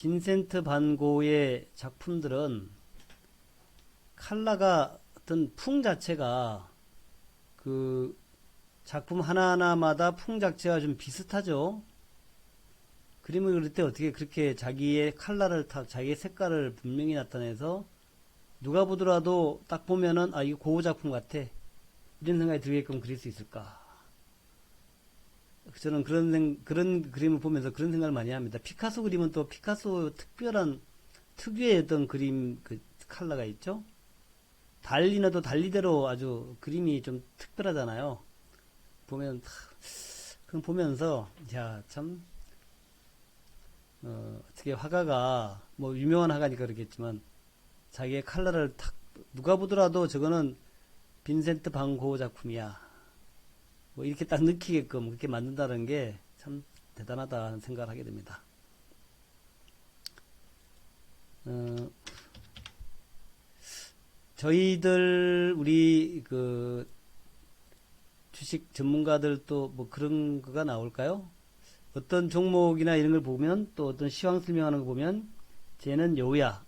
빈센트 반 고의 작품들은 컬러가 어떤 풍 자체가 그 작품 하나하나마다 풍 자체가 좀 비슷하죠. 그림을 그릴 때 어떻게 그렇게 자기의 컬러를 자기의 색깔을 분명히 나타내서 누가 보더라도 딱 보면은 아 이거 고흐 작품 같아 이런 생각이 들게끔 그릴 수 있을까? 저는 그런 그림을 보면서 그런 생각을 많이 합니다. 피카소 그림은 또 피카소 특별한 특유의 어떤 그림 그 컬러가 있죠. 달리는 또 달리대로 아주 그림이 좀 특별하잖아요. 보면 그럼 보면서 야참 어떻게 화가가 뭐 유명한 화가니까 그렇겠지만 자기의 컬러를 탁 누가 보더라도 저거는 빈센트 반 고흐 작품이야. 뭐 이렇게 딱 느끼게끔 그렇게 만든다는 게 참 대단하다는 생각을 하게 됩니다. 어, 저희들 우리 그 주식 전문가들도 뭐 그런 거가 나올까요? 어떤 종목이나 이런 걸 보면 또 어떤 시황 설명하는 거 보면 쟤는 여우야,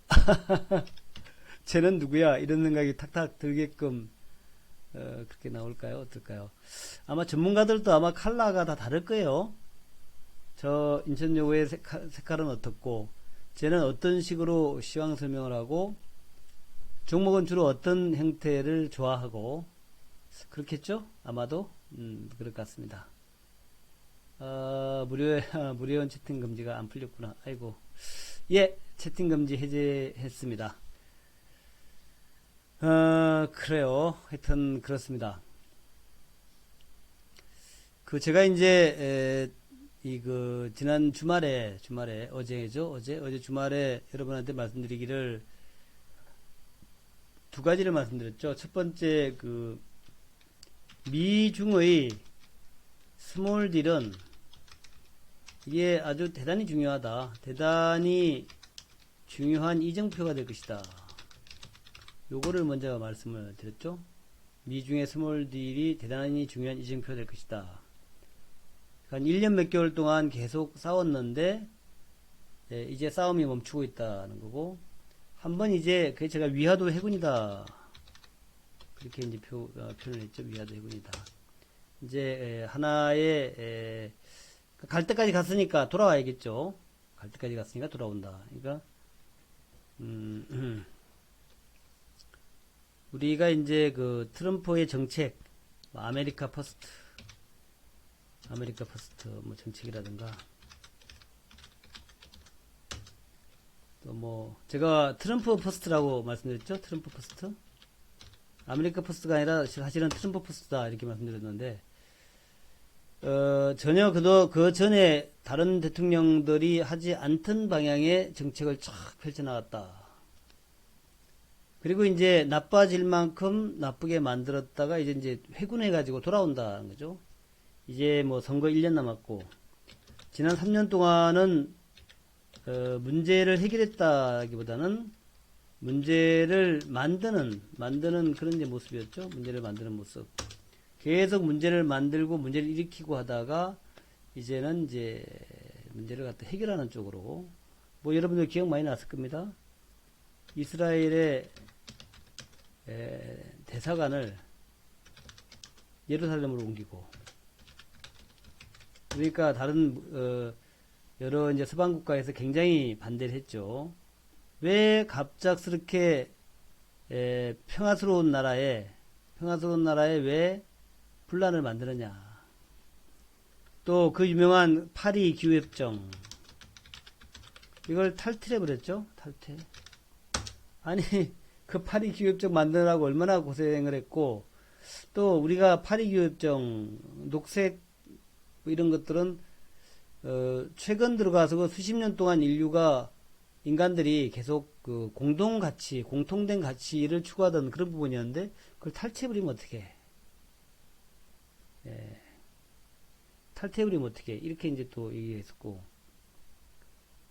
쟤는 누구야 이런 생각이 탁탁 들게끔 그렇게 나올까요? 어떨까요? 아마 전문가들도 아마 컬러가 다 다를 거예요. 저 인천여고의 색깔은 어떻고 쟤는 어떤 식으로 시황 설명을 하고 종목은 주로 어떤 형태를 좋아하고 그렇겠죠? 아마도 그럴 것 같습니다. 무료회원 채팅 금지가 안 풀렸구나. 아이고. 예, 채팅 금지 해제했습니다. 그래요. 하여튼 그렇습니다. 그 제가 이제 지난 주말에 어제죠. 어제 주말에 여러분한테 말씀드리기를 두 가지를 말씀드렸죠. 첫 번째 그 미중의 스몰 딜은 이게 아주 대단히 중요하다. 대단히 중요한 이정표가 될 것이다. 요거를 먼저 말씀을 드렸죠. 미중의 스몰 딜이 대단히 중요한 이정표가 될 것이다. 한 1년 몇 개월 동안 계속 싸웠는데 이제 싸움이 멈추고 있다는 거고 한번 이제 그 제가 위화도 해군이다 그렇게 이제 표현을 했죠. 위화도 해군이다. 이제 하나의 갈 때까지 갔으니까 돌아와야겠죠. 갈 때까지 갔으니까 돌아온다. 그러니까 우리가 이제 그 트럼프의 정책 아메리카 퍼스트 뭐 정책이라든가 또 뭐 제가 트럼프 퍼스트라고 말씀드렸죠. 트럼프 퍼스트 아메리카 퍼스트가 아니라 사실은 트럼프 퍼스트다 이렇게 말씀드렸는데 전혀 그 전에 다른 대통령들이 하지 않던 방향의 정책을 쫙 펼쳐나갔다. 그리고 이제 나빠질 만큼 나쁘게 만들었다가 이제 회군해가지고 돌아온다는 거죠. 이제 뭐 선거 1년 남았고 지난 3년 동안은 문제를 해결했다기보다는 문제를 만드는 그런 이제 모습이었죠. 문제를 만드는 모습. 계속 문제를 만들고 문제를 일으키고 하다가 이제는 이제 문제를 갖다 해결하는 쪽으로 뭐 여러분들 기억 많이 났을 겁니다. 이스라엘의 대사관을 예루살렘으로 옮기고 그러니까 다른 여러 이제 서방 국가에서 굉장히 반대를 했죠. 왜 갑작스럽게 평화스러운 나라에 왜 분란을 만드느냐. 또 그 유명한 파리 기후협정 이걸 탈퇴해버렸죠. 탈퇴. 아니 그 파리 기후협정 만드느라고 얼마나 고생을 했고 또 우리가 파리 기후협정 녹색 뭐 이런 것들은 최근 들어가서 그 수십 년 동안 인간들이 계속 그 공통된 가치를 추구하던 그런 부분이었는데 그걸 탈퇴해버리면 어떡해. 예. 탈퇴해버리면 어떡해. 이렇게 이제 또 얘기했었고.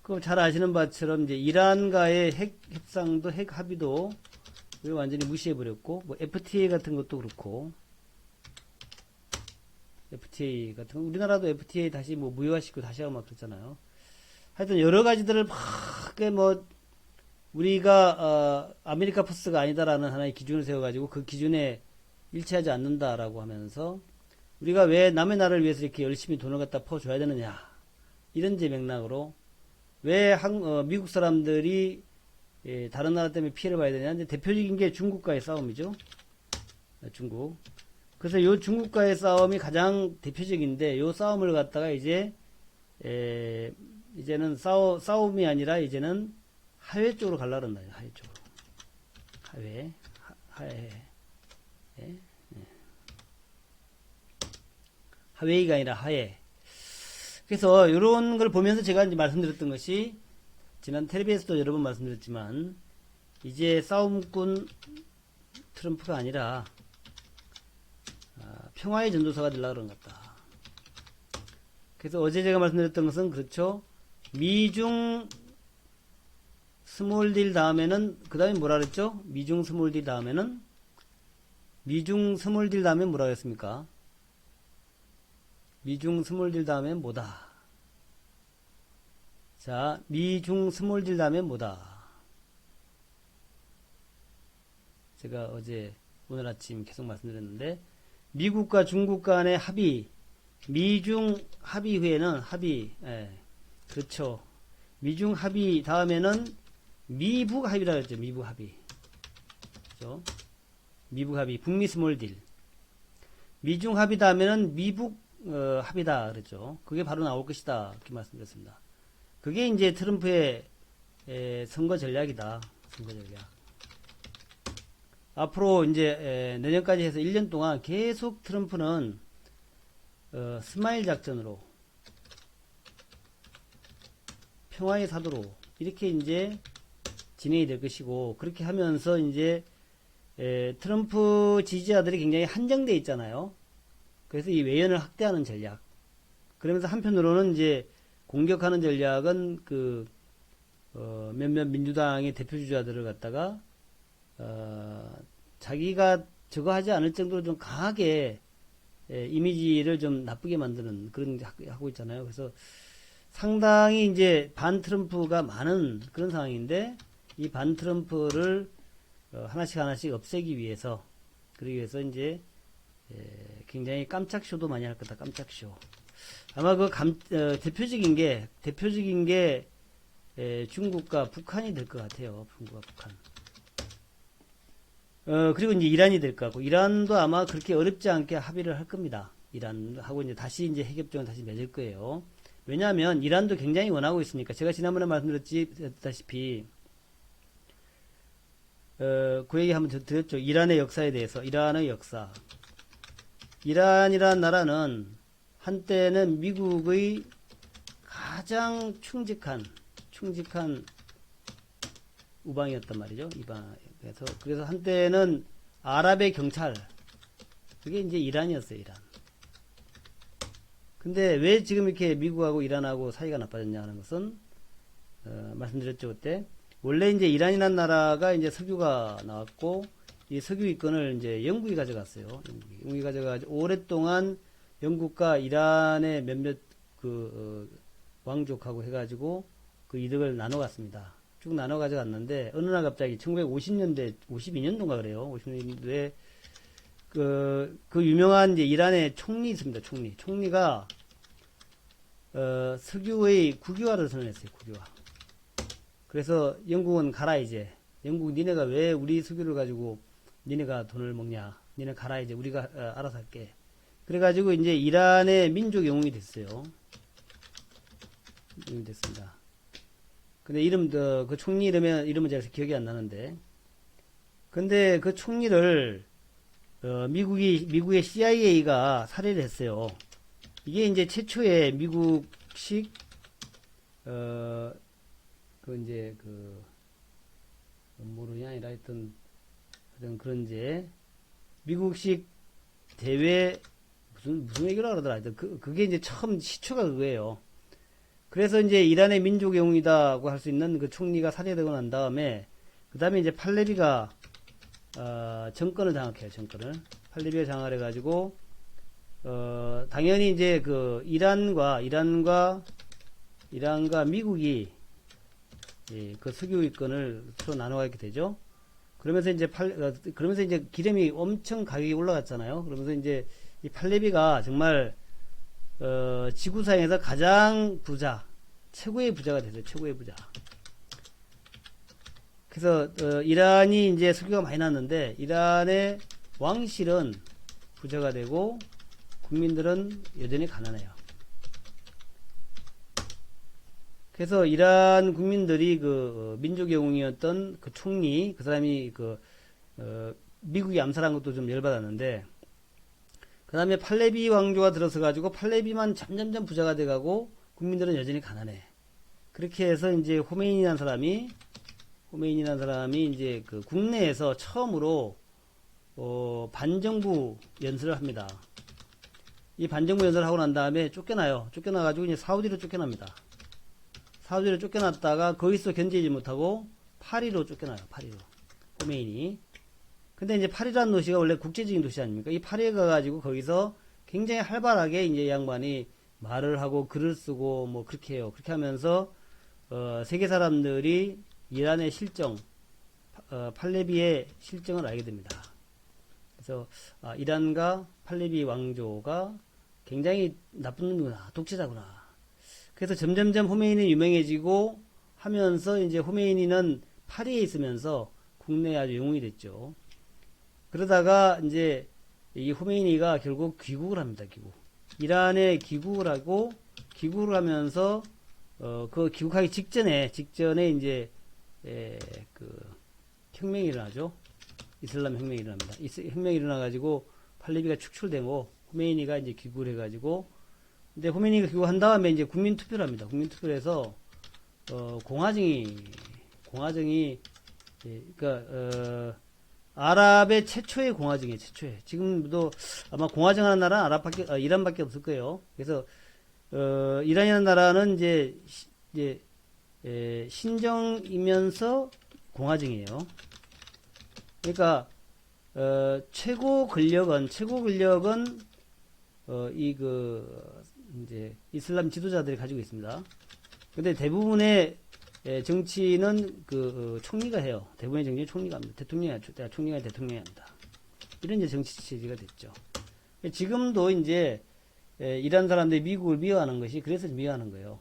그 잘 아시는 바처럼 이제 이란과의 핵 협상도 핵 합의도 완전히 무시해버렸고, 뭐 FTA 같은 것도 그렇고, FTA 같은 거, 우리나라도 FTA 다시 뭐 무효화시키고 다시 하고 막 그랬잖아요. 하여튼 여러 가지들을 막, 뭐, 우리가, 아메리카 퍼스가 아니다라는 하나의 기준을 세워가지고 그 기준에 일치하지 않는다라고 하면서 우리가 왜 남의 나라를 위해서 이렇게 열심히 돈을 갖다 퍼줘야 되느냐. 이런 제 맥락으로 왜 미국 사람들이 다른 나라 때문에 피해를 봐야 되냐. 이제 대표적인 게 중국과의 싸움이죠. 중국. 그래서 이 중국과의 싸움이 가장 대표적인데 이 싸움을 갖다가 이제는 싸움이 아니라 이제는 하회 쪽으로 가려고 그런다. 하회 쪽으로. 하회. 예? 하웨이가 아니라 하회. 그래서 이런 걸 보면서 제가 이제 말씀드렸던 것이 지난 텔레비에서도 여러 번 말씀드렸지만 이제 싸움꾼 트럼프가 아니라 평화의 전도사가 되려고 그런 것 같다. 그래서 어제 제가 말씀드렸던 것은 그렇죠. 미중 스몰 딜 다음에는 그 다음에 뭐라 그랬죠? 미중 스몰 딜 다음에는 뭐라 그랬습니까? 미중 스몰 딜 다음에 뭐다? 자, 미중 스몰 딜 다음에 뭐다? 제가 오늘 아침 계속 말씀드렸는데, 미국과 중국 간의 합의, 미중 합의 후에는 그렇죠. 미중 합의 다음에는 미북 합의라고 했죠. 미북 합의. 그렇죠? 미북 합의, 북미 스몰 딜. 미중 합의 다음에는 미북 합의다 그랬죠. 그게 바로 나올 것이다. 이렇게 말씀드렸습니다. 그게 이제 트럼프의 선거 전략이다. 선거 전략. 앞으로 이제 내년까지 해서 1년 동안 계속 트럼프는 스마일 작전으로 평화의 사도로 이렇게 이제 진행이 될 것이고, 그렇게 하면서 이제 트럼프 지지자들이 굉장히 한정되어 있잖아요. 그래서 이 외연을 확대하는 전략. 그러면서 한편으로는 이제 공격하는 전략은 몇몇 민주당의 대표 주자들을 갖다가 자기가 저거 하지 않을 정도로 좀 강하게 이미지를 좀 나쁘게 만드는 그런 하고 있잖아요. 그래서 상당히 이제 반 트럼프가 많은 그런 상황인데 이 반 트럼프를 하나씩 없애기 위해서, 그러기 위해서 이제 굉장히 깜짝 쇼도 많이 할 거다. 깜짝 쇼. 아마 대표적인 게 중국과 북한이 될 것 같아요. 중국과 북한. 그리고 이제 이란이 될 것 같고, 이란도 아마 그렇게 어렵지 않게 합의를 할 겁니다. 이란하고 이제 다시 핵협정을 다시 맺을 거예요. 왜냐하면 이란도 굉장히 원하고 있으니까. 제가 지난번에 말씀드렸다시피 그 얘기 한번 드렸죠. 이란의 역사에 대해서. 이란의 역사. 이란이라는 나라는 한때는 미국의 가장 충직한 우방이었단 말이죠. 그래서 한때는 아랍의 경찰. 그게 이제 이란이었어요. 이란. 근데 왜 지금 이렇게 미국하고 이란하고 사이가 나빠졌냐 하는 것은 말씀드렸죠. 그때 원래 이제 이란이라는 나라가 이제 석유가 나왔고, 이 석유 이권을 이제 영국이 가져갔어요. 영국이 가져가지고 오랫동안 영국과 이란의 몇몇 왕족하고 해가지고 그 이득을 나눠 갔습니다. 쭉 나눠 가져갔는데 어느 날 갑자기 1950년대 52년도인가 그래요. 50년도에 그 유명한 이제 이란의 총리 있습니다. 총리가 석유의 국유화를 선언했어요. 국유화. 그래서 영국은 가라 이제. 영국 니네가 왜 우리 석유를 가지고 니네가 돈을 먹냐. 니네 가라 이제. 우리가 알아서 할게. 그래가지고 이제 이란의 민족 영웅이 됐어요. 영웅이 됐습니다. 근데 그 총리 이름은 제가 기억이 안 나는데. 근데 그 총리를 미국의 CIA가 살해를 했어요. 이게 이제 최초의 미국식 모르냐 아니라 하여튼 그런 이제 미국식 대외 무슨 외교라 그러더라. 하여튼 그게 이제 처음 시초가 그거예요. 그래서 이제 이란의 민족 영웅이다고 할 수 있는 그 총리가 살해되고 난 다음에, 그 다음에 이제 팔레비가 정권을 장악해요. 팔레비가 장악을 해가지고 당연히 이제 이란과 이란과 미국이 그 석유권을 서로 나눠가게 되죠. 그러면서 이제 기름이 엄청 가격이 올라갔잖아요. 그러면서 이제 이 팔레비가 정말 지구상에서 가장 최고의 부자가 됐어요. 최고의 부자. 그래서 이란이 이제 석유가 많이 났는데 이란의 왕실은 부자가 되고 국민들은 여전히 가난해요. 그래서 이란 국민들이 그 민족의 영웅이었던 그 총리, 그 사람이 미국이 암살한 것도 좀 열받았는데, 그 다음에 팔레비 왕조가 들어서 가지고 팔레비만 점점점 부자가 돼가고 국민들은 여전히 가난해. 그렇게 해서 이제 호메인이라는 사람이 이제 그 국내에서 처음으로 반정부 연설을 합니다. 이 반정부 연설을 하고 난 다음에 쫓겨나요. 쫓겨나가지고 이제 사우디로 쫓겨납니다. 사우디로 쫓겨났다가 거기서 견디지 못하고 파리로 쫓겨나요. 파리로. 호메인이. 근데 이제 파리라는 도시가 원래 국제적인 도시 아닙니까? 이 파리에 가가지고 거기서 굉장히 활발하게 이제 양반이 말을 하고 글을 쓰고 뭐 그렇게 해요. 그렇게 하면서 세계 사람들이 이란의 실정, 팔레비의 실정을 알게 됩니다. 그래서 이란과 팔레비 왕조가 굉장히 나쁜 놈이구나, 독재자구나. 그래서 점점점 호메인이 유명해지고 하면서 이제 호메인이는 파리에 있으면서 국내에 아주 영웅이 됐죠. 그러다가 이제 이 호메인이가 결국 귀국을 합니다. 이란에 귀국을 하고 귀국을 하면서 그 귀국하기 직전에 이제 그 혁명이 일어나죠. 이슬람 혁명이 일어납니다. 혁명이 일어나가지고 팔레비가 축출되고 호메인이가 이제 귀국을 해가지고 근데 호메인이가 귀국한 다음에 이제 국민 투표를 합니다. 국민 투표를 해서 공화정이 그러니까 아랍의 최초의 공화정이에요. 지금도 아마 공화정하는 나라는 이란밖에 없을 거예요. 그래서 이란이라는 나라는 이제 신정이면서 공화정이에요. 그러니까 최고 권력은 이제 이슬람 지도자들이 가지고 있습니다. 근데 대부분의 정치는 총리가 해요. 대부분의 정치는 총리가 합니다. 총리가 대통령이 합니다. 이런 이제 정치 체제가 됐죠. 지금도 이제 이란 사람들이 미국을 미워하는 것이 그래서 미워하는 거예요.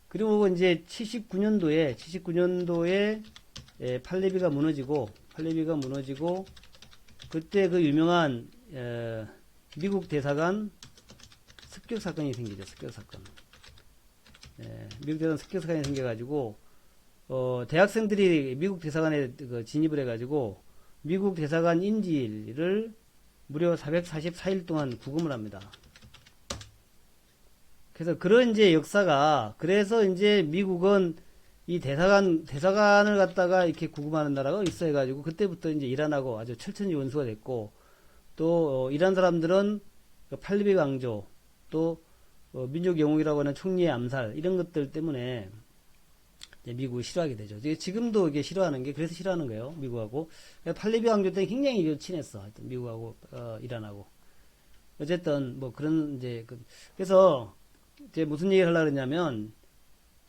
그리고 이제 79년도에 팔레비가 무너지고 그때 그 유명한 미국 대사관 습격 사건이 생기죠. 미국 대사관 습격 사건이 생겨가지고 대학생들이 미국 대사관에 진입을 해가지고 미국 대사관 인질을 무려 444일 동안 구금을 합니다. 그래서 그런 이제 역사가 그래서 이제 미국은 이 대사관을 갖다가 이렇게 구금하는 나라가 있어 해가지고 그때부터 이제 이란하고 아주 철천지 원수가 됐고 또 이란 사람들은 팔레비 왕조 또 민족 영웅이라고 하는 총리의 암살 이런 것들 때문에 미국을 싫어하게 되죠. 지금도 이게 싫어하는 게 그래서 싫어하는 거예요. 미국하고 팔레비 왕조 때는 굉장히 친했어. 하여튼 미국하고 이란하고 어쨌든 뭐 그런 이제 그래서 이제 무슨 얘기를 하려고 했냐면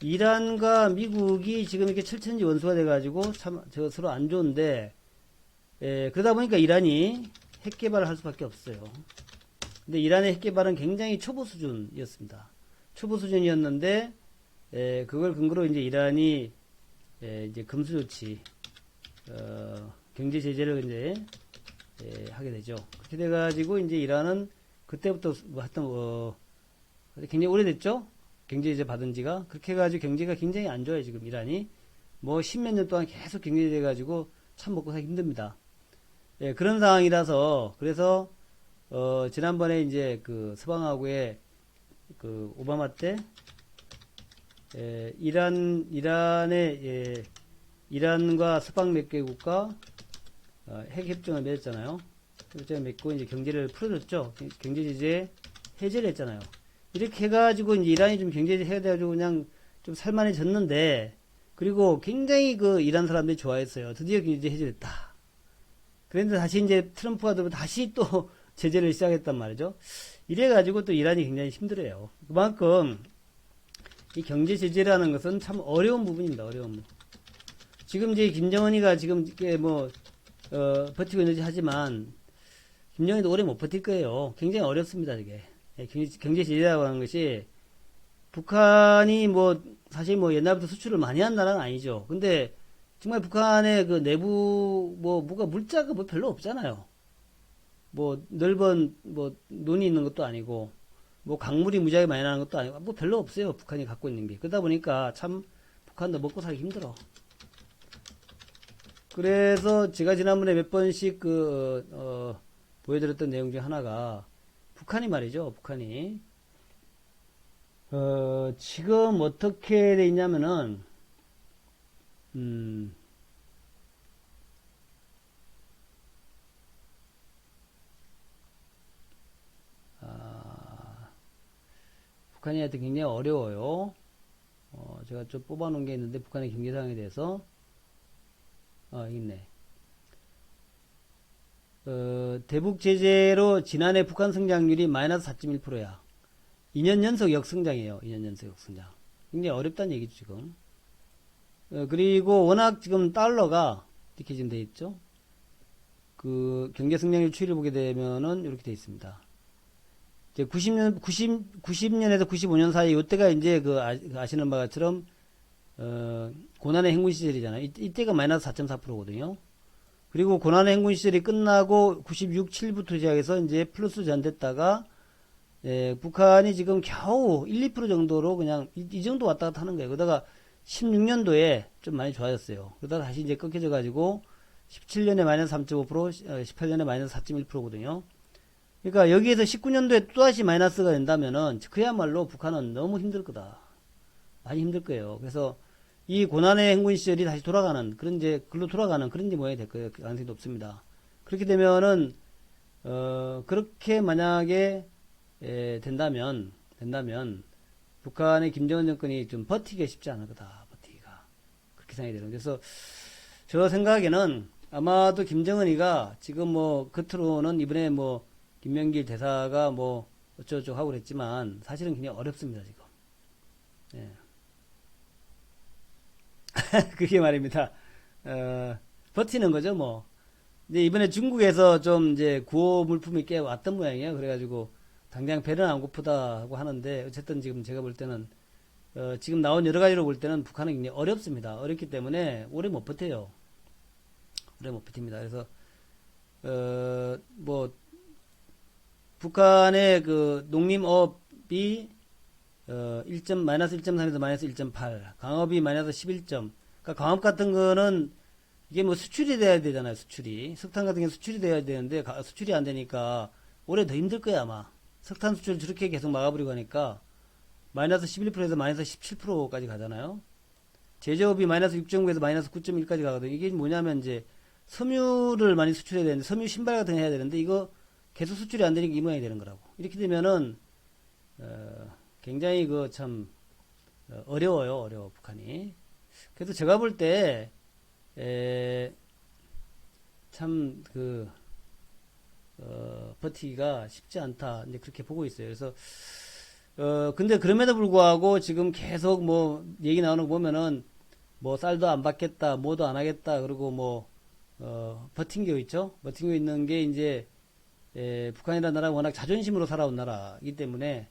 이란과 미국이 지금 이렇게 철천지 원수가 돼가지고 참 서로 안 좋은데 그러다 보니까 이란이 핵 개발을 할 수밖에 없어요. 근데 이란의 핵 개발은 굉장히 초보 수준이었습니다. 초보 수준이었는데 그걸 근거로 이제 이란이 이제 금수 조치 경제 제재를 이제 하게 되죠. 그렇게 돼가지고 이제 이란은 그때부터 하여튼 굉장히 오래됐죠. 경제 제재 받은 지가 그렇게 해가지고 경제가 굉장히 안 좋아요. 지금 이란이 뭐 십몇 년 동안 계속 경제 제재 돼가지고 참 먹고 살기 힘듭니다. 그런 상황이라서 그래서 지난번에 이제 그 서방하고의 그 오바마 때 이란과 서방 몇 개국과 핵 협정을 맺었잖아요. 협정을 맺고 이제 경제를 풀어줬죠. 경제 제재 해제를 했잖아요. 이렇게 해가지고 이제 이란이 좀 경제 제재 해가지고 그냥 좀 살만해졌는데 그리고 굉장히 그 이란 사람들이 좋아했어요. 드디어 경제 해제됐다. 그런데 다시 이제 트럼프가 들어오면 다시 또 제재를 시작했단 말이죠. 이래가지고 또 이란이 굉장히 힘들어요. 그만큼 이 경제 제재라는 것은 참 어려운 부분입니다. 어려운 부분. 지금 이제 김정은이가 지금 이게 버티고 있는지 하지만 김정은이도 오래 못 버틸 거예요. 굉장히 어렵습니다. 이게 경제 제재라고 하는 것이 북한이 사실 옛날부터 수출을 많이 한 나라는 아니죠. 근데 정말 북한의 그 내부 뭐가 물자가 별로 없잖아요. 넓은 논이 있는 것도 아니고 강물이 무지하게 많이 나는 것도 아니고 별로 없어요. 북한이 갖고 있는 게. 그러다 보니까 참 북한도 먹고 살기 힘들어. 그래서 제가 지난번에 몇 번씩 보여드렸던 내용 중 하나가 북한이 말이죠. 북한이 지금 어떻게 돼 있냐면은 북한이 하여튼 굉장히 어려워요. 제가 좀 뽑아놓은 게 있는데 북한의 경제 상황에 대해서 여기 있네. 대북 제재로 지난해 북한 성장률이 마이너스 4.1%야. 2년 연속 역성장이에요. 2년 연속 역성장. 굉장히 어렵다는 얘기죠, 지금. 그리고 워낙 지금 달러가 이렇게 지금 돼 있죠. 그 경제 성장률 추이를 보게 되면은 이렇게 돼 있습니다. 이제 90년에서 95년 사이 이때가 이제 아시는 바처럼 고난의 행군 시절이잖아요. 이때가 마이너스 4.4%거든요. 그리고 고난의 행군 시절이 끝나고 96, 7부터 시작해서 이제 플러스 전됐다가 북한이 지금 겨우 1, 2% 정도로 그냥 이 정도 왔다 갔다 하는 거예요. 그러다가 16년도에 좀 많이 좋아졌어요. 그러다가 다시 이제 꺾여져 가지고 17년에 마이너스 3.5%, 18년에 마이너스 4.1%거든요. 그러니까 여기에서 19년도에 또다시 마이너스가 된다면은 그야말로 북한은 너무 힘들 거다. 많이 힘들 거예요. 그래서 이 고난의 행군 시절이 다시 돌아가는 그런 이제 글로 돌아가는 그런 이제 모양이 될 거예요. 가능성이 높습니다. 그렇게 되면은 그렇게 만약에 된다면 북한의 김정은 정권이 좀 버티기가 쉽지 않을 거다. 버티기가 그렇게 생각이 되는. 그래서 저 생각에는 아마도 김정은이가 지금 겉으로는 이번에 김명길 대사가 어쩌고저쩌고 하고 그랬지만 사실은 굉장히 어렵습니다. 지금. 예. 그게 말입니다. 버티는 거죠, 이제 이번에 중국에서 좀 이제 구호 물품이 꽤 왔던 모양이에요. 그래가지고 당장 배는 안 고프다 하고 하는데 어쨌든 지금 제가 볼 때는 지금 나온 여러 가지로 볼 때는 북한은 굉장히 어렵습니다. 어렵기 때문에 오래 못 버텨요. 오래 못 버팁니다. 그래서 북한의 그 농림업이 마이너스 1.3에서 마이너스 1.8, 강업이 마이너스 11점. 그러니까 강업 같은 거는 이게 수출이 돼야 되잖아요. 수출이. 석탄 같은 게 수출이 돼야 되는데 수출이 안 되니까 올해 더 힘들 거야 아마. 석탄 수출 저렇게 계속 막아버리고 하니까 마이너스 11%에서 마이너스 17%까지 가잖아요. 제조업이 마이너스 6.9에서 마이너스 9.1까지 가거든요. 이게 뭐냐면 이제 섬유를 많이 수출해야 되는데 섬유 신발 같은 거 해야 되는데 이거 계속 수출이 안 되니까 이 모양이 되는 거라고. 이렇게 되면은 굉장히 참 어려워요. 북한이. 그래서 제가 볼 때 참 버티기가 쉽지 않다. 이제 그렇게 보고 있어요. 그래서 근데 그럼에도 불구하고 지금 계속 얘기 나오는 거 보면은 쌀도 안 받겠다, 뭐도 안 하겠다, 그리고 버틴 게 있죠. 버틴 게 있는 게 이제 북한이라는 나라가 워낙 자존심으로 살아온 나라이기 때문에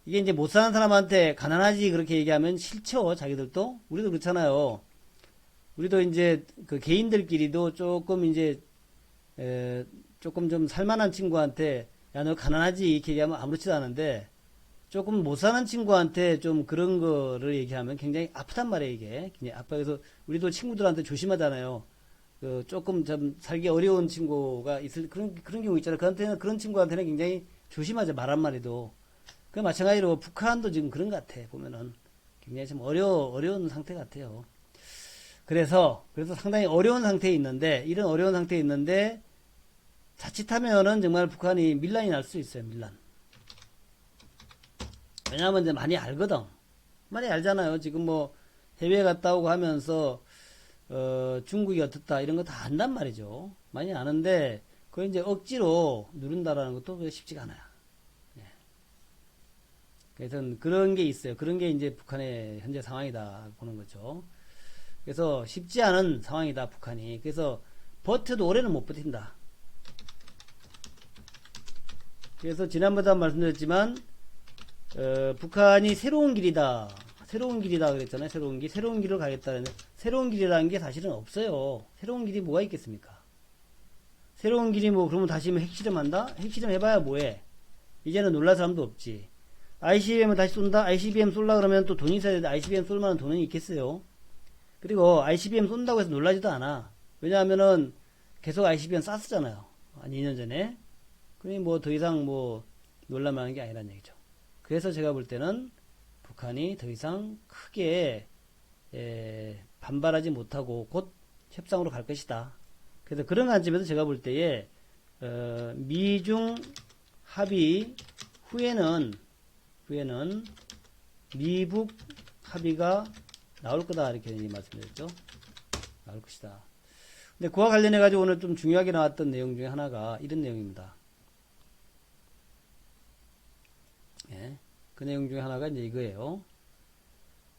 이게 이제 못 사는 사람한테 가난하지 그렇게 얘기하면 싫죠. 자기들도. 우리도 그렇잖아요. 우리도 이제 그 개인들끼리도 조금 이제 조금 좀 살만한 친구한테 야 너 가난하지 이렇게 얘기하면 아무렇지도 않은데 조금 못 사는 친구한테 좀 그런 거를 얘기하면 굉장히 아프단 말이에요. 이게 굉장히 아파. 그래서 우리도 친구들한테 조심하잖아요. 조금 좀 살기 어려운 친구가 있을 그런 경우 있잖아요. 그런 친구한테는 굉장히 조심하죠. 말 한마디도. 그 마찬가지로 북한도 지금 그런 것 같아. 보면은 굉장히 좀 어려운 상태 같아요. 그래서 상당히 어려운 상태에 있는데 이런 어려운 상태에 있는데 자칫하면은 정말 북한이 밀란이 날 수 있어요. 밀란. 왜냐하면 이제 많이 알거든. 많이 알잖아요. 지금 해외 갔다 오고 하면서 중국이 어떻다 이런 거 다 안단 말이죠. 많이 아는데 그걸 이제 억지로 누른다라는 것도 쉽지가 않아요. 예. 그래서 그런 게 있어요. 그런 게 이제 북한의 현재 상황이다 보는 거죠. 그래서 쉽지 않은 상황이다, 북한이. 그래서 버텨도 오래는 못 버틴다. 그래서 지난번에도 말씀드렸지만 북한이 새로운 길이다 그랬잖아요. 새로운 길을 가겠다는. 새로운 길이라는 게 사실은 없어요. 새로운 길이 뭐가 있겠습니까? 새로운 길이 뭐 그러면 다시 핵실험한다? 핵실험 해봐야 뭐해? 이제는 놀랄 사람도 없지. ICBM을 다시 쏜다? ICBM 쏠라 그러면 또 돈이 있어야 되는데 ICBM 쏠 만한 돈은 있겠어요? 그리고 ICBM 쏜다고 해서 놀라지도 않아. 왜냐하면은 계속 ICBM 쐈었잖아요. 한 2년 전에. 그러니 뭐 더 이상 뭐 놀랄만한 게 아니란 얘기죠. 그래서 제가 볼 때는 북한이 더 이상 크게 반발하지 못하고 곧 협상으로 갈 것이다. 그래서 그런 관점에서 제가 볼 때에 미중 합의 후에는 미북 합의가 나올 거다 이렇게 말씀드렸죠. 나올 것이다. 근데 그와 관련해 가지고 오늘 좀 중요하게 나왔던 내용 중에 하나가 이런 내용입니다. 예, 그 내용 중에 하나가 이제 이거예요.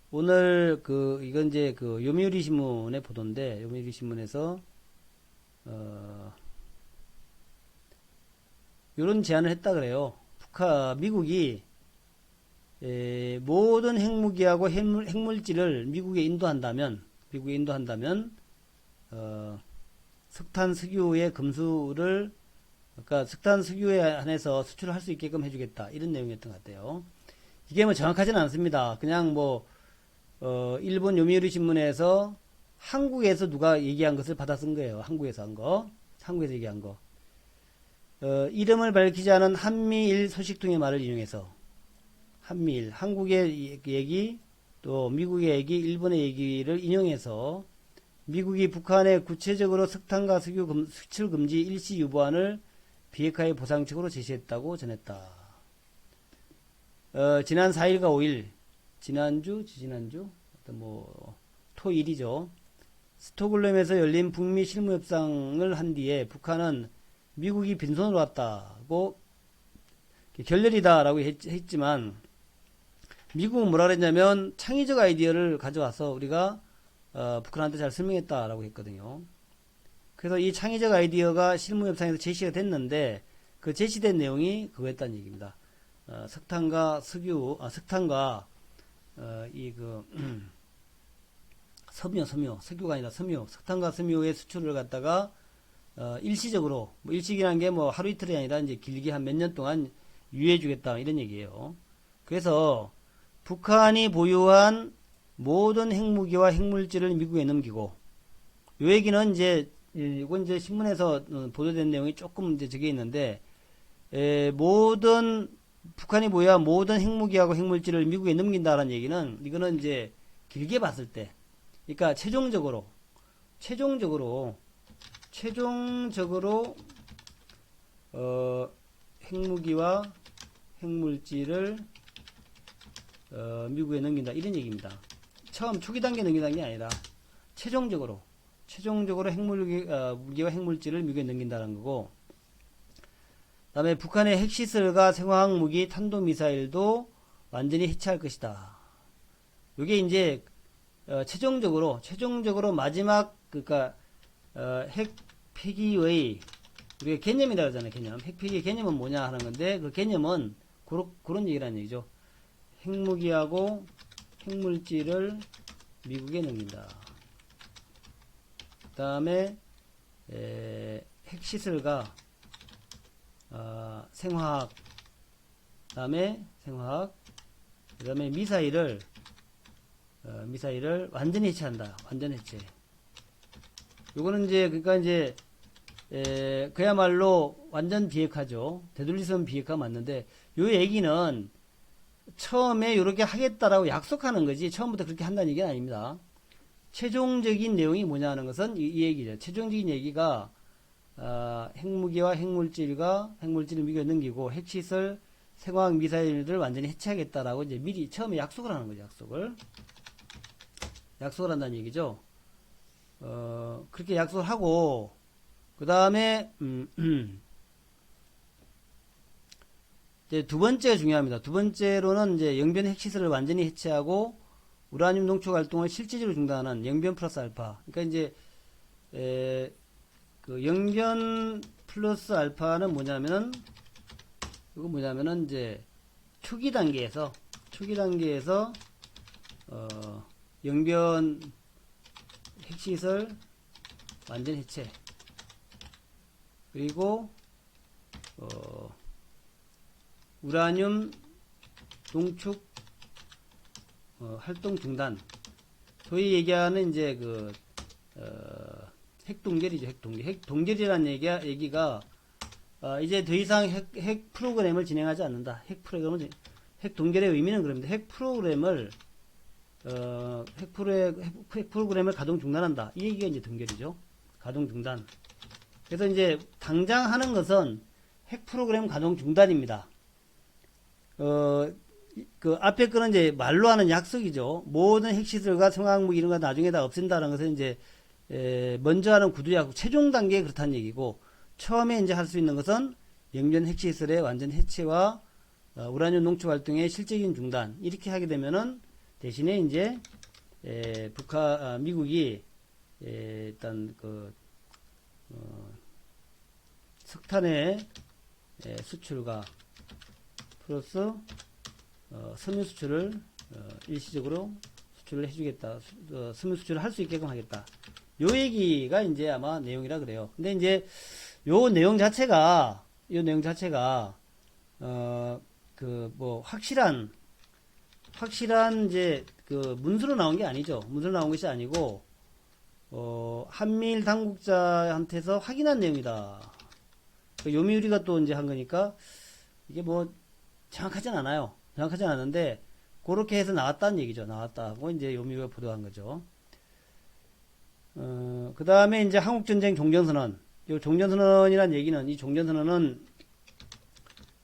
오늘 이건 이제 요미우리 신문의 보도인데, 요미우리 신문에서 요런 제안을 했다 그래요. 미국이 모든 핵무기하고 핵물질을 미국에 인도한다면 석탄 석유의 금수를, 그러니까 석탄 석유에 한해서 수출을 할 수 있게끔 해주겠다, 이런 내용이었던 것 같아요. 이게 뭐 정확하지는 않습니다. 그냥 뭐 일본 요미우리 신문에서 한국에서 누가 얘기한 것을 받아 쓴 거예요. 한국에서 얘기한 거. 이름을 밝히지 않은 한미일 소식통의 말을 인용해서, 한국의 얘기, 또 미국의 얘기, 일본의 얘기를 인용해서 미국이 북한에 구체적으로 석탄과 석유 수출 금지 일시 유보안을 비핵화의 보상책으로 제시했다고 전했다. 지난 4일과 5일, 지난주, 토일이죠. 스톡홀름에서 열린 북미 실무협상을 한 뒤에 북한은 미국이 빈손으로 왔다고 결렬이다라고 했지만, 미국은 뭐라 그랬냐면 창의적 아이디어를 가져와서 우리가 북한한테 잘 설명했다라고 했거든요. 그래서 이 창의적 아이디어가 실무협상에서 제시가 됐는데, 그 제시된 내용이 그거였다는 얘기입니다. 석탄과 석유가 아니라 석탄과 섬유의 수출을 갖다가 일시적으로, 뭐 일시기란 게 뭐 하루 이틀이 아니라 이제 길게 한 몇 년 동안 유예해주겠다, 이런 얘기예요. 그래서 북한이 보유한 모든 핵무기와 핵물질을 미국에 넘기고, 요 얘기는 이건 이제 신문에서 보도된 내용이 조금 이제 저게 있는데, 북한이 보유한 모든 핵무기하고 핵물질을 미국에 넘긴다라는 얘기는, 이거는 이제 길게 봤을 때, 그러니까 최종적으로 핵무기와 핵물질을 미국에 넘긴다, 이런 얘기입니다. 처음 초기 단계 넘긴다는 게 아니라 최종적으로 핵무기와 핵물질을 미국에 넘긴다는 거고, 그 다음에 북한의 핵시설과 생화학 무기, 탄도미사일도 완전히 해체할 것이다. 이게 이제 최종적으로 마지막, 그러니까 핵 폐기의 우리가 개념이라고 하잖아요. 개념. 핵 폐기의 개념은 뭐냐 하는 건데, 그 개념은 그런 얘기라는 얘기죠. 핵무기하고 핵물질을 미국에 넘긴다. 그 다음에 핵시설과 생화학, 그 다음에 미사일을 완전히 해체한다. 완전 해체. 요거는 그러니까 그야말로 완전 비핵화죠. 되돌리선 비핵화 맞는데, 요 얘기는 처음에 요렇게 하겠다라고 약속하는 거지, 처음부터 그렇게 한다는 얘기는 아닙니다. 최종적인 내용이 뭐냐 하는 것은 이 얘기죠. 최종적인 얘기가 핵무기와 핵물질을 미국에 넘기고 핵시설, 생화학 미사일을 완전히 해체하겠다라고 이제 미리 처음에 약속을 하는 거죠. 약속을 한다는 얘기죠. 그렇게 약속을 하고, 그 다음에 이제 두 번째가 중요합니다. 두 번째로는 이제 영변 핵시설을 완전히 해체하고 우라늄 농축 활동을 실질적으로 중단하는 영변 플러스 알파. 그러니까 이제 그 영변 플러스 알파는 뭐냐면은 이거 뭐냐면은 이제 초기 단계에서 영변 핵시설 완전 해체, 그리고 우라늄 농축 활동 중단, 소위 얘기하는 이제 그 핵동결이죠. 핵동결이라는 얘기가 이제 더 이상 핵 프로그램을 진행하지 않는다. 핵 동결의 의미는 그럽니다. 핵 프로그램을 가동 중단한다. 이 얘기가 이제 동결이죠. 가동 중단. 그래서 이제 당장 하는 것은 핵 프로그램 가동 중단입니다. 그 앞에 거는 이제 말로 하는 약속이죠. 모든 핵시설과 성화학무기 이런 거 나중에 다 없앤다는 것은 이제 먼저 하는 구두약속 최종 단계에 그렇다는 얘기고, 처음에 이제 할 수 있는 것은 영변 핵시설의 완전 해체와 우라늄 농축 활동의 실질적인 중단, 이렇게 하게 되면은 대신에 이제 미국이 일단 그 석탄의 수출과 플러스 섬유 수출을 일시적으로 수출을 해주겠다. 섬유 수출을 할 수 있게끔 하겠다. 요 얘기가 이제 아마 내용이라 그래요. 근데 이제 요 내용 자체가 그 뭐 확실한 이제 그 문서로 나온 게 아니죠. 문서로 나온 것이 아니고 한미일 당국자한테서 확인한 내용이다. 요미우리가 또 이제 한 거니까 이게 뭐 정확하진 않아요. 정확하진 않은데 그렇게 해서 나왔다는 얘기죠. 나왔다고 이제 요미우리가 보도한 거죠. 그 다음에 이제 한국전쟁 종전선언. 요 종전선언이란 얘기는, 이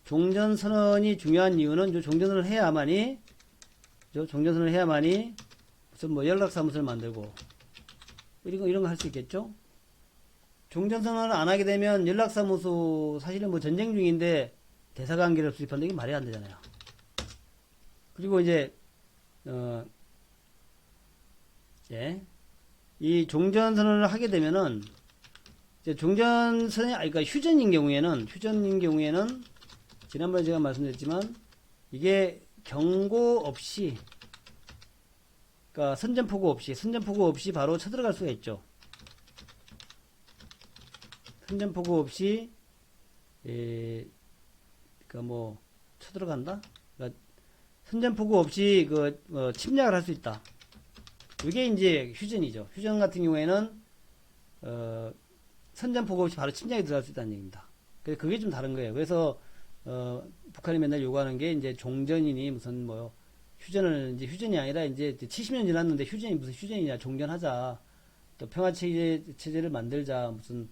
종전선언이 중요한 이유는 요 종전선언을 해야만이 무슨 뭐 연락사무소를 만들고 이런 거 할 수 있겠죠. 종전선언을 안 하게 되면 연락사무소, 사실은 뭐 전쟁 중인데 대사관계를 수립한다는 게 말이 안 되잖아요. 그리고 이제 이 종전선언을 하게 되면은 이제 그러니까 휴전인 경우에는 지난번에 제가 말씀드렸지만 이게 경고 없이, 그러니까 선전포고 없이 바로 쳐들어갈 수가 있죠. 선전포고 없이 그러니까 뭐 쳐들어간다. 그러니까 선전포고 없이 침략을 할 수 있다. 이게 이제 휴전이죠. 휴전 같은 경우에는 선전포고 없이 바로 침략이 들어갈 수 있다는 얘기입니다. 그게 좀 다른 거예요. 그래서 북한이 맨날 요구하는 게 이제 종전이니 무슨 뭐 휴전이 아니라 이제 70년 지났는데 휴전이 무슨 휴전이냐, 종전하자, 또 평화체제를 만들자, 무슨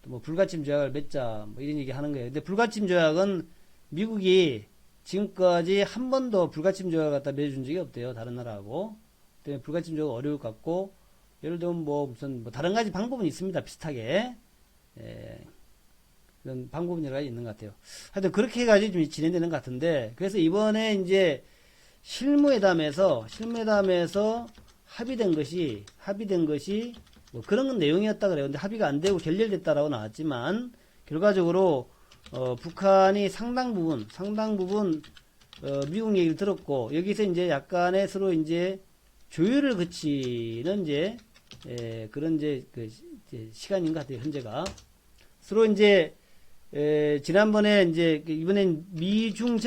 또 뭐 불가침 조약을 맺자, 뭐 이런 얘기 하는 거예요. 근데 불가침 조약은 미국이 지금까지 한 번도 불가침 조약을 갖다 맺어준 적이 없대요. 다른 나라하고. 때문에 불가침 조약은 어려울 것 같고, 예를 들면 뭐 무슨 뭐 다른 가지 방법은 있습니다. 비슷하게. 그런 방법은 여러 가지 있는 것 같아요. 하여튼 그렇게 해가지고 좀 진행되는 것 같은데, 그래서 이번에 이제 실무회담에서 합의된 것이 뭐 그런 내용이었다 그래요. 근데 합의가 안 되고 결렬됐다라고 나왔지만, 결과적으로 북한이 상당 부분 미국 얘기를 들었고, 여기서 이제 약간의 서로 이제 조율을 거치는 이제 그런 이제 시간인 것 같아요. 현재가 서로 이제 지난번에 이제 이번엔 미중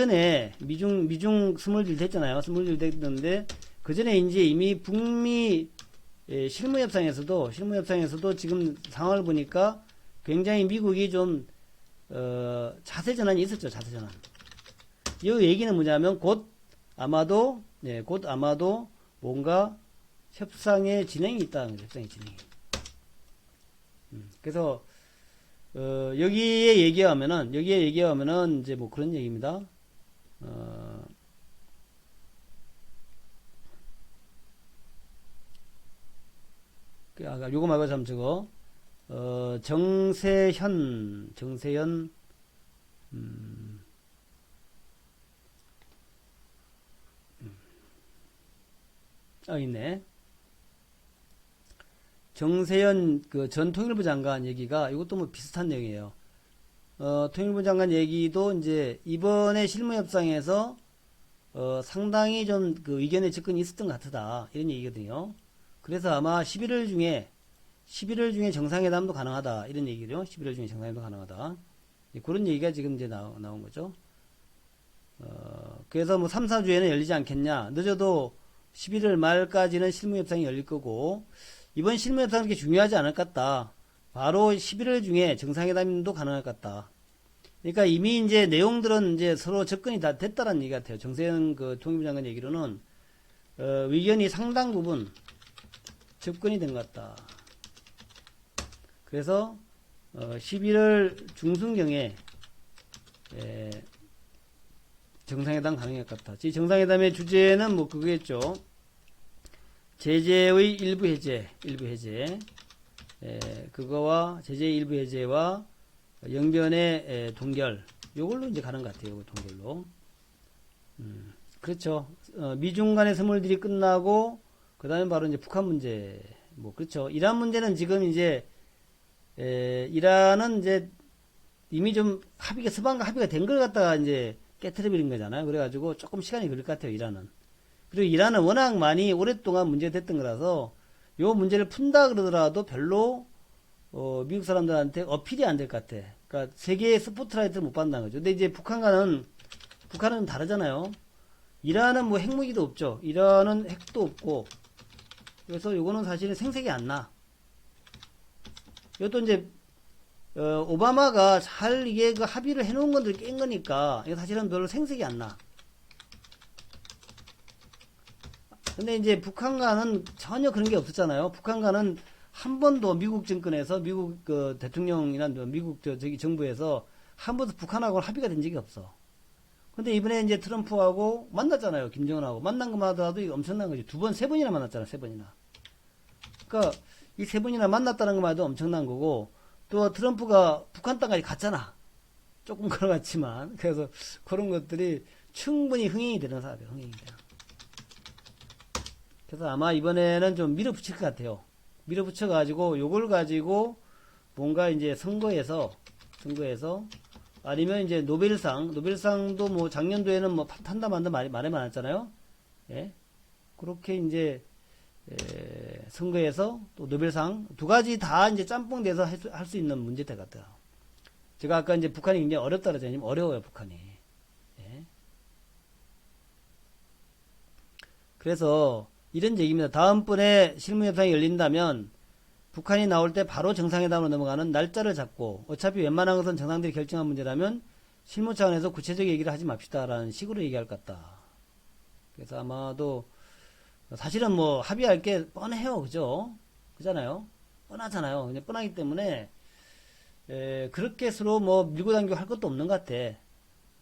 스몰딜 됐잖아요. 스몰딜 됐는데 그 전에 이제 이미 북미 실무협상에서도 지금 상황을 보니까 굉장히 미국이 좀 자세 전환이 있었죠. 자세 전환. 이 얘기는 뭐냐면 곧 아마도 뭔가 협상의 진행이 있다는 거죠. 협상의 진행이. 그래서 여기에 얘기하면은 이제 뭐 그런 얘기입니다. 아까 요거 말고 참 저거 정세현 있네. 정세현 그 전 통일부 장관 얘기가 이것도 뭐 비슷한 내용이에요. 통일부 장관 얘기도 이제 이번에 실무협상에서 상당히 좀 그 의견의 접근이 있었던 것 같다 이런 얘기거든요. 그래서 아마 11월 중에 정상회담도 가능하다 이런 얘기죠. 11월 중에 정상회담도 가능하다. 그런 얘기가 지금 이제 나온 거죠. 그래서 뭐 3, 4주에는 열리지 않겠냐. 늦어도 11월 말까지는 실무협상이 열릴 거고, 이번 실무협상은 그렇게 중요하지 않을 것 같다. 바로 11월 중에 정상회담도 가능할 것 같다. 그러니까 이미 이제 내용들은 이제 서로 접근이 다 됐다라는 얘기 같아요. 정세현 그 통일부 장관 얘기로는, 의견이 상당 부분 접근이 된 것 같다. 그래서, 11월 중순경에, 정상회담 가능할 것 같다. 이 정상회담의 주제는 뭐 그거겠죠. 제재의 일부 해제. 그거와 제재의 일부 해제와 영변의 동결. 요걸로 이제 가는 것 같아요. 동결로. 그렇죠. 미중 간의 선물들이 끝나고, 그 다음에 바로 이제 북한 문제. 뭐, 그렇죠. 이란 문제는 지금 이제, 이란은 이제 이미 좀 서방과 합의가 된 걸 갖다가 이제 깨트려버린 거잖아요. 그래가지고 조금 시간이 걸릴 것 같아요, 이란은. 그리고 이란은 워낙 많이 오랫동안 문제가 됐던 거라서 요 문제를 푼다 그러더라도 별로 미국 사람들한테 어필이 안 될 것 같아. 그러니까 세계의 스포트라이트를 못 받는다는 거죠. 근데 이제 북한은 다르잖아요. 이란은 뭐 핵무기도 없죠. 이란은 핵도 없고. 그래서 요거는 사실은 생색이 안 나. 이것도 이제 오바마가 잘 이게 그 합의를 해놓은 건들 깬 거니까 이거 사실은 별로 생색이 안 나. 근데 이제 북한과는 전혀 그런 게 없었잖아요. 북한과는 한 번도 미국 정권에서 미국 그 대통령이나 미국 저기 정부에서 한 번도 북한하고 합의가 된 적이 없어. 근데 이번에 이제 트럼프하고 만났잖아요. 김정은하고 만난 것마다도 이거 엄청난 거지. 두 번, 세 번이나 만났잖아. 세 번이나. 그러니까 이 세 번이나 만났다는 것만 해도 엄청난 거고, 또 트럼프가 북한 땅까지 갔잖아. 조금 걸어갔지만. 그래서 그런 것들이 충분히 흥행이 되는 사업이에요. 흥행이 돼요. 그래서 아마 이번에는 좀 밀어붙일 것 같아요. 밀어붙여가지고 요걸 가지고 뭔가 이제 선거에서 아니면 이제 노벨상도 뭐 작년도에는 뭐 탄다 만다 말이 많았잖아요. 예. 그렇게 이제 선거에서 또 노벨상 두 가지 다 이제 짬뽕 돼서 할 수 있는 문제될 것 같아요. 제가 아까 이제 북한이 굉장히 어렵다 그랬잖아요. 어려워요, 북한이. 예. 그래서 이런 얘기입니다. 다음번에 실무협상이 열린다면 북한이 나올 때 바로 정상회담으로 넘어가는 날짜를 잡고, 어차피 웬만한 것은 정상들이 결정한 문제라면 실무 차원에서 구체적 얘기를 하지 맙시다라는 식으로 얘기할 것 같다. 그래서 아마도 사실은 뭐 합의할 게 뻔해요. 그죠? 그잖아요. 뻔하잖아요. 그냥 뻔하기 때문에 그렇게 서로 뭐 밀고 당기고 할 것도 없는 것 같아.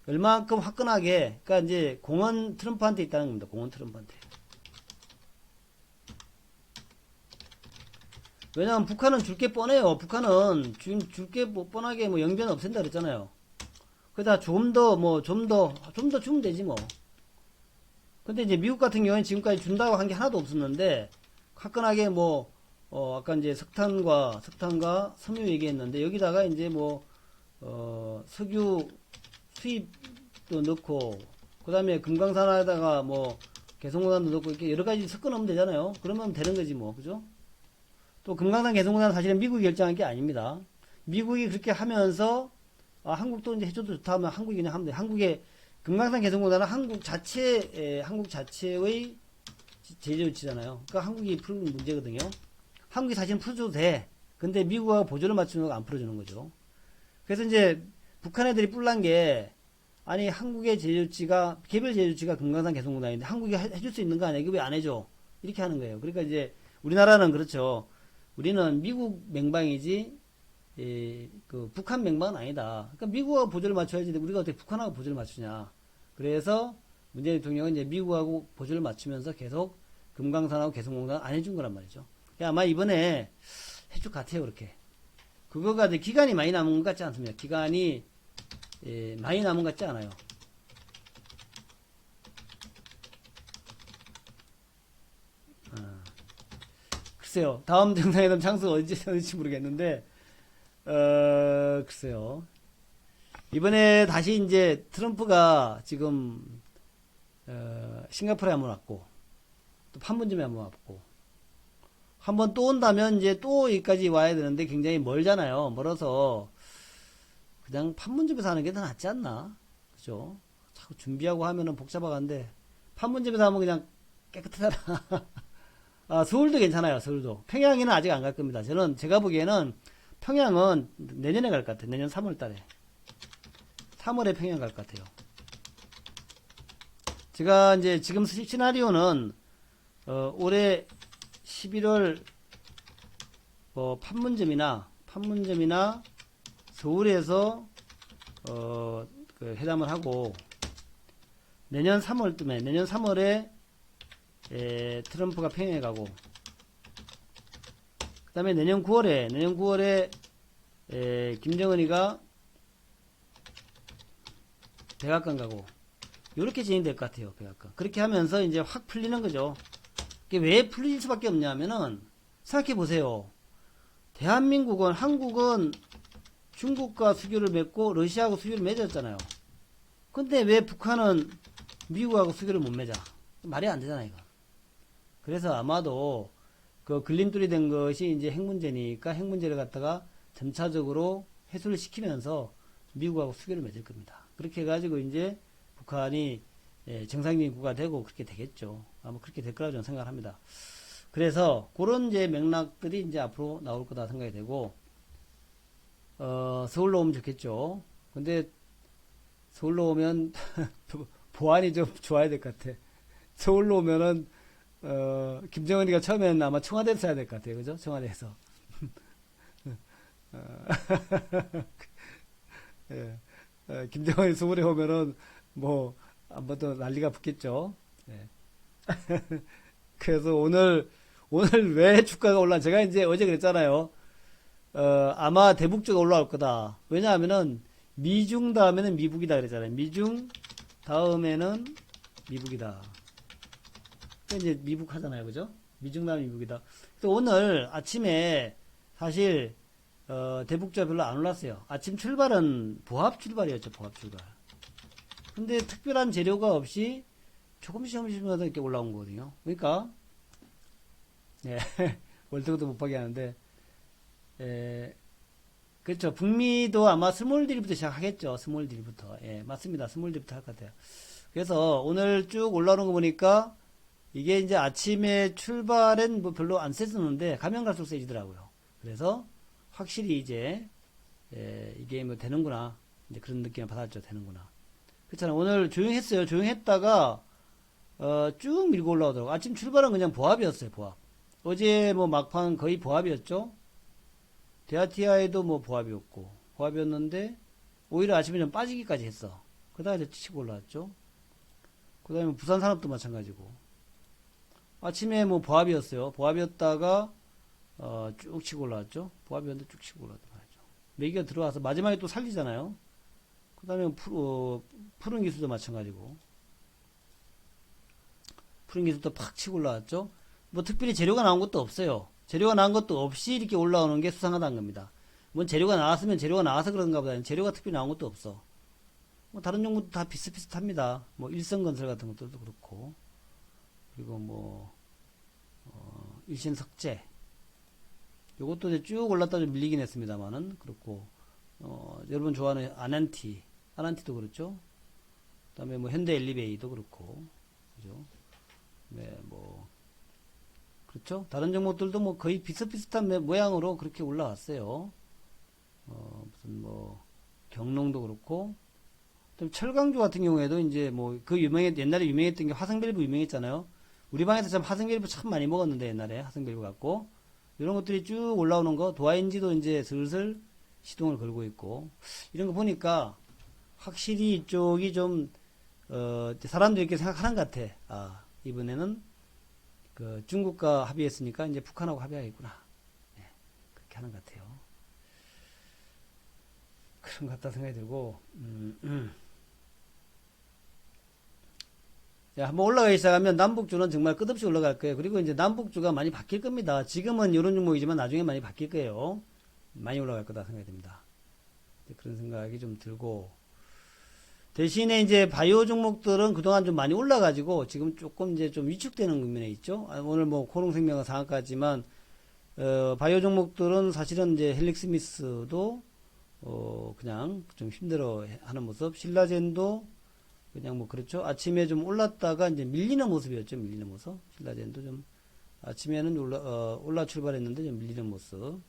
얼마만큼 화끈하게, 그러니까 이제 공은 트럼프한테 있다는 겁니다. 공은 트럼프한테. 왜냐하면 북한은 줄 게 뻔해요. 북한은 줄 게 뭐 뻔하게 뭐 영변 없앤다 그랬잖아요. 그러다 좀 더 주면 되지 뭐. 근데 이제 미국 같은 경우에는 지금까지 준다고 한 게 하나도 없었는데, 화끈하게 뭐, 아까 이제 석탄과 섬유 얘기했는데, 여기다가 이제 뭐, 석유 수입도 넣고, 그 다음에 금강산에다가 뭐, 개성공단도 넣고, 이렇게 여러 가지 섞어 넣으면 되잖아요. 그러면 되는 거지 뭐, 그죠? 또 금강산 개성공단은 사실은 미국이 결정한 게 아닙니다. 미국이 그렇게 하면서, 한국도 이제 해줘도 좋다 하면 한국이 그냥 하면 돼. 한국의 금강산 개성공단은 한국 자체의 제재조치잖아요. 그러니까 한국이 풀는 문제거든요. 한국이 사실은 풀어줘도 돼. 근데 미국하고 보조를 맞추는 거 안 풀어주는 거죠. 그래서 이제 북한 애들이 뿔난 게, 아니 한국의 제재조치가 개별 제재조치가 금강산 개성공단인데 한국이 해줄 수 있는 거 아니야? 이거 왜 안 해줘? 이렇게 하는 거예요. 그러니까 이제 우리나라는 그렇죠. 우리는 미국 맹방이지 그 북한 맹방은 아니다. 그러니까 미국하고 보조를 맞춰야지 우리가 어떻게 북한하고 보조를 맞추냐. 그래서 문재인 대통령은 이제 미국하고 보조를 맞추면서 계속 금강산하고 개성공단 안 해준 거란 말이죠. 아마 이번에 해줄 것 같아요. 그렇게. 그거가 이제 기간이 많이 남은 것 같지 않습니까? 기간이 많이 남은 것 같지 않아요. 글쎄요. 다음 정상회담 장소가 어디지 모르겠는데, 글쎄요. 이번에 다시 이제 트럼프가 지금, 싱가포르에 한번 왔고, 또 판문점에 한번 왔고, 한번 또 온다면 이제 또 여기까지 와야 되는데 굉장히 멀잖아요. 멀어서 그냥 판문점에서 하는 게 더 낫지 않나? 그죠? 자꾸 준비하고 하면은 복잡하간데, 판문점에서 하면 그냥 깨끗하잖아. 아, 서울도 괜찮아요, 서울도. 평양에는 아직 안 갈 겁니다. 제가 보기에는 평양은 내년에 갈 것 같아요. 내년 3월 달에. 3월에 평양 갈 것 같아요. 제가 이제 지금 시나리오는, 올해 11월, 판문점이나 서울에서, 그 회담을 하고, 내년 3월에, 트럼프가 평양에 가고, 그 다음에 내년 9월에, 김정은이가 백악관 가고, 요렇게 진행될 것 같아요, 백악관. 그렇게 하면서 이제 확 풀리는 거죠. 이게 왜 풀릴 수밖에 없냐면은, 생각해 보세요. 한국은 중국과 수교를 맺고, 러시아하고 수교를 맺었잖아요. 근데 왜 북한은 미국하고 수교를 못 맺어? 말이 안 되잖아, 이거. 그래서 아마도 그 걸림돌이 된 것이 이제 핵 문제니까 핵 문제를 갖다가 점차적으로 해소를 시키면서 미국하고 수교를 맺을 겁니다. 그렇게 해가지고 이제 북한이 정상적인 국가가 되고 그렇게 되겠죠. 아마 그렇게 될 거라고 저는 생각을 합니다. 그래서 그런 이제 맥락들이 이제 앞으로 나올 거다 생각이 되고, 서울로 오면 좋겠죠. 근데 서울로 오면 보안이 좀 좋아야 될 것 같아. 서울로 오면은 김정은이가 처음에는 아마 청와대에서 써야 될 것 같아요. 그죠? 청와대에서. 예. 김정은이 서울에 오면은 뭐 한번 또 난리가 붙겠죠. 예. 그래서 오늘 왜 주가가 올라? 제가 이제 어제 그랬잖아요. 아마 대북 쪽 올라올 거다. 왜냐하면은 미중 다음에는 미북이다 그랬잖아요. 미중 다음에는 미북이다. 이제 미북 하잖아요. 그죠? 미중 다음에 미북이다. 그래서 오늘 아침에 사실 대북주가 별로 안 올랐어요. 아침 출발은 보합 출발이었죠. 보합 출발. 근데 특별한 재료가 없이 조금씩 이렇게 올라온 거거든요. 그러니까 예, 월등도 못 파게 하는데, 그렇죠. 북미도 아마 스몰 딜부터 시작하겠죠. 스몰 딜부터. 예, 맞습니다. 스몰 딜부터 할 것 같아요. 그래서 오늘 쭉 올라오는 거 보니까 이게 이제 아침에 출발은 뭐 별로 안 셌었는데 가면 갈수록 세지더라고요. 그래서 확실히 이제 이게 뭐 되는구나. 이제 그런 느낌을 받았죠. 되는구나. 그렇잖아요. 오늘 조용했어요. 조용했다가 쭉 밀고 올라오더라고요. 아침 출발은 그냥 보합이었어요. 보합. 어제 뭐 막판 거의 보합이었죠. 대아티아에도 뭐 보합이었는데 오히려 아침에 좀 빠지기까지 했어. 그 다음에 치고 올라왔죠. 그 다음에 부산 산업도 마찬가지고 아침에 뭐 보합이었어요. 보합이었다가 쭉 치고 올라왔죠. 보합이었는데 쭉 치고 올라왔단 말이죠. 매기가 들어와서 마지막에 또 살리잖아요. 그 다음에 푸른 기술도 마찬가지고 푸른 기술도 팍 치고 올라왔죠. 뭐 특별히 재료가 나온 것도 없어요. 재료가 나온 것도 없이 이렇게 올라오는 게 수상하다는 겁니다. 뭐 재료가 나왔으면 재료가 나와서 그런가 보다. 재료가 특별히 나온 것도 없어. 뭐 다른 종목도 다 비슷비슷합니다. 뭐 일성건설 같은 것들도 그렇고, 그리고 뭐 일신석재 요것도 이제 쭉 올랐다 좀 밀리긴 했습니다만은 그렇고, 여러분 좋아하는 아난티도 그렇죠. 그다음에 뭐 현대 엘리베이도 그렇고, 그죠. 네, 뭐 그렇죠. 다른 종목들도 뭐 거의 비슷비슷한 모양으로 그렇게 올라왔어요. 무슨 뭐 경농도 그렇고, 철강주 같은 경우에도 이제 뭐 그 옛날에 유명했던 게 화성밸브 유명했잖아요. 우리 방에서 참 화성밸브 참 많이 먹었는데 옛날에 화성밸브 갖고 이런 것들이 쭉 올라오는 거, 도화인지도 이제 슬슬 시동을 걸고 있고, 이런 거 보니까 확실히 이쪽이 좀 사람들이 이렇게 생각하는 것 같아. 아, 이번에는 그 중국과 합의했으니까 이제 북한하고 합의하겠구나. 네, 그렇게 하는 것 같아요. 그런 것 같다 생각이 들고, 예, 한번 올라가기 시작하면 남북주는 정말 끝없이 올라갈 거예요. 그리고 이제 남북주가 많이 바뀔 겁니다. 지금은 이런 종목이지만 나중에 많이 바뀔 거예요. 많이 올라갈 거다 생각이 듭니다. 그런 생각이 좀 들고, 대신에 이제 바이오 종목들은 그동안 좀 많이 올라가지고 지금 조금 이제 좀 위축되는 국면에 있죠. 오늘 뭐 코롱생명은 상한가지만 바이오 종목들은 사실은 이제 헬릭스미스도 그냥 좀 힘들어 하는 모습, 신라젠도 그냥 뭐 그렇죠. 아침에 좀 올랐다가 이제 밀리는 모습이었죠. 밀리는 모습. 신라젠도 좀 아침에는 올라 출발했는데 좀 밀리는 모습.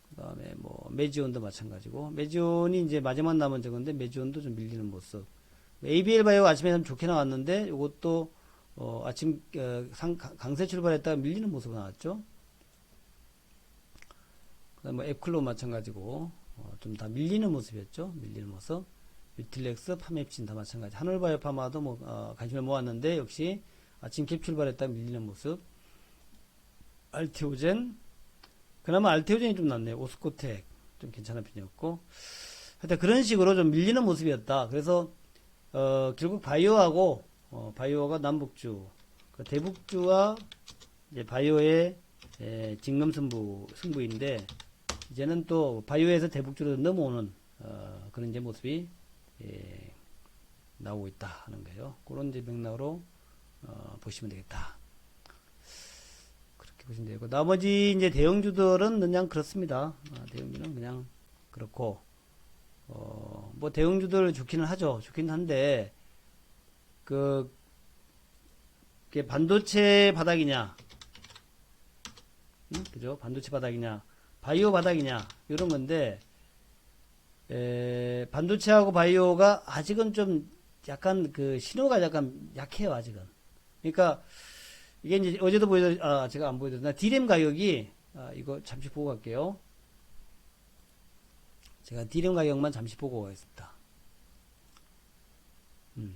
그다음에 뭐 메지온도 마찬가지고, 메지온이 이제 마지막 남은 저건데 메지온도 좀 밀리는 모습. ABL 바이오 아침에 좀 좋게 나왔는데 이것도 아침 강세 출발했다가 밀리는 모습이 나왔죠. 그다음 뭐 에클로 마찬가지고 좀 다 밀리는 모습이었죠. 밀리는 모습. 유틸렉스, 파맵진 다 마찬가지. 한올바이오 파마도 뭐 관심을 모았는데 역시 아침 캡 출발했다가 밀리는 모습. 알테오젠, 그나마 알테오젠이 좀 낫네요. 오스코텍 좀 괜찮은 편이었고, 하여튼 그런 식으로 좀 밀리는 모습이었다. 그래서 결국 바이오하고 바이오가 남북주, 그 대북주와 이제 바이오의 승부인데, 이제는 또 바이오에서 대북주로 넘어오는 그런 이제 모습이 나오고 있다 하는 거예요. 그런 이제 맥락으로 보시면 되겠다. 그렇게 보시면 되고, 나머지 이제 대형주들은 그냥 그렇습니다. 대형주는 그냥 그렇고, 뭐 대형주들 좋기는 하죠. 좋긴 한데 그게 반도체 바닥이냐, 그죠? 반도체 바닥이냐, 바이오 바닥이냐 이런 건데, 반도체하고 바이오가 아직은 좀 약간 그 신호가 약간 약해요, 아직은. 그러니까 이게 이제 어제도 제가 안 보여드렸나, 디램 가격이, 이거 잠시 보고 갈게요. 제가 디램 가격만 잠시 보고 가겠습니다. 네.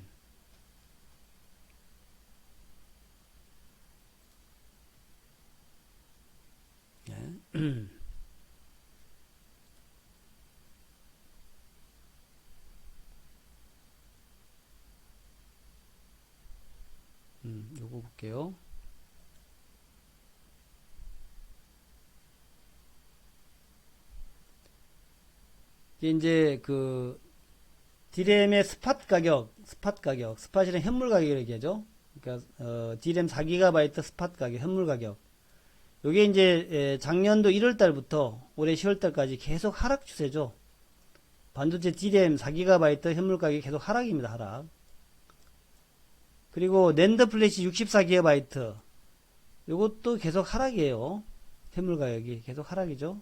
요거 볼게요. 이제 그 디램의 스팟이란 현물 가격을 얘기하죠. 그러니까 디램 4GB 스팟 가격, 현물 가격. 요게 이제 작년도 1월 달부터 올해 10월 달까지 계속 하락 추세죠. 반도체 디램 4GB 현물 가격이 계속 하락입니다. 하락. 그리고 낸더 플래시 64GB, 요것도 계속 하락이에요. 현물 가격이 계속 하락이죠.